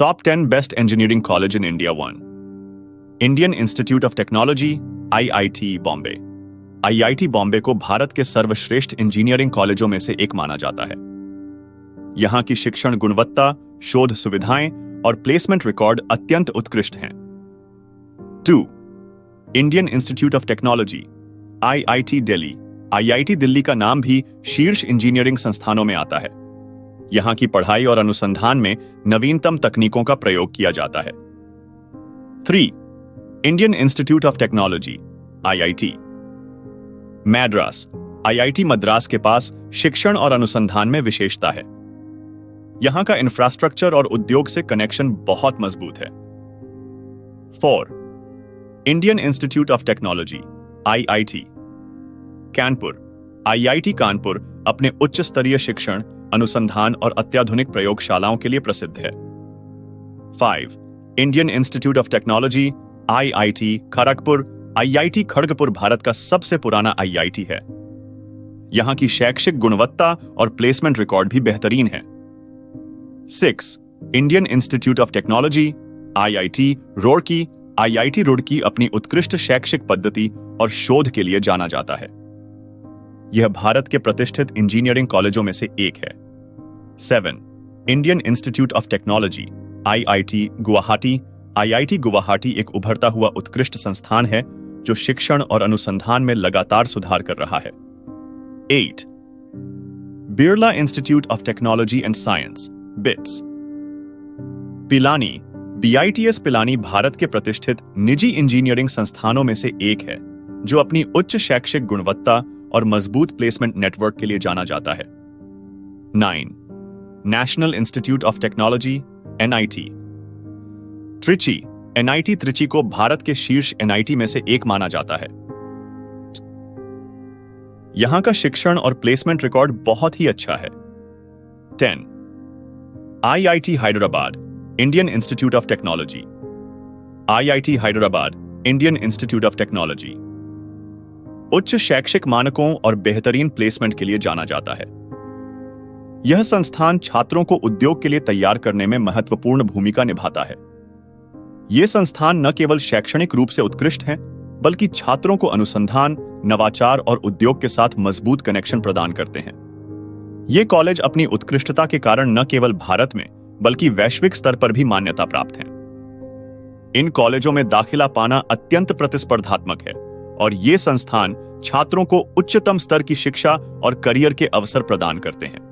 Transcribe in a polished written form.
Top 10 Best Engineering College in India 1. Indian Institute of Technology, IIT Bombay. IIT Bombay को भारत के सर्वश्रेष्ठ engineering कॉलेजों में से एक माना जाता है। यहां की शिक्षण गुणवत्ता, शोध सुविधाएं और प्लेसमेंट रिकॉर्ड अत्यंत उत्कृष्ट हैं। 2. Indian institute of technology, IIT Delhi. IIT Delhi का नाम भी शीर्ष इंजीनियरिंग संस्थानों में आता है। यहां की पढ़ाई और अनुसंधान में नवीनतम तकनीकों का प्रयोग किया जाता है। 3. Indian institute of technology, IIT Madras. IIT Madras के पास शिक्षण और अनुसंधान में विशेषता है। यहां का इंफ्रास्ट्रक्चर और उद्योग से कनेक्शन बहुत मजबूत है। 4. Indian institute of technology, IIT Kanpur. IIT Kanpur अपने उच्च स्तरीय शिक्षण, अनुसंधान और अत्याधुनिक प्रयोगशालाओं के लिए प्रसिद्ध है। 5. Indian institute of technology, IIT Kharagpur. IIT Kharagpur Bharat का सबसे पुराना IIT है। यहां की शैक्षिक गुणवत्ता और प्लेसमेंट रिकॉर्ड भी बेहतरीन है। 6. Indian institute of technology, IIT Roorkee. IIT Roorkee अपनी उत्कृष्ट शैक्षिक पद्धति और शोध के लिए जाना जाता है। यह भारत के प्रतिष्ठित इंजीनियरिंग कॉलेजों में से एक है। 7. Indian institute of technology, IIT Guwahati. IIT Guwahati एक उभरता हुआ उत्कृष्ट संस्थान है जो शिक्षण और अनुसंधान में लगातार सुधार कर रहा है। 8. Birla institute of technology and science, BITS Pilani. BITS Pilani Bharat के प्रतिष्ठित निजी इंजीनियरिंग संस्थानों में से एक है जो अपनी उच्च शैक्षिक गुणवत्ता और मजबूत प्लेसमेंट नेटवर्क के लिए जाना जाता है। 9. National institute of technology, NIT Trichy. NIT Trichy को भारत के शीर्ष NIT में से एक माना जाता है। यहां का शिक्षण और प्लेसमेंट रिकॉर्ड बहुत ही अच्छा है। 10. IIT Hyderabad, Indian institute of technology. IIT Hyderabad, Indian institute of technology उच्च शैक्षिक मानकों और बेहतरीन प्लेसमेंट के लिए जाना जाता है। यह संस्थान छात्रों को उद्योग के लिए तैयार करने में महत्वपूर्ण भूमिका निभाता है। ये संस्थान न केवल शैक्षणिक रूप से उत्कृष्ट हैं, बल्कि छात्रों को अनुसंधान, नवाचार और उद्योग के साथ मजबूत कनेक्शन प्रदान करते हैं। ये कॉलेज अपनी उत्कृष्टता के कारण न केवल भारत में, बल्कि वैश्विक स्तर पर भी मान्यता प्राप्त हैं। इन कॉलेजों में दाखिला पाना अत्यंत प्रतिस्पर्धात्मक है और ये संस्थान छात्रों को उच्चतम स्तर की शिक्षा और करियर के अवसर प्रदान करते हैं।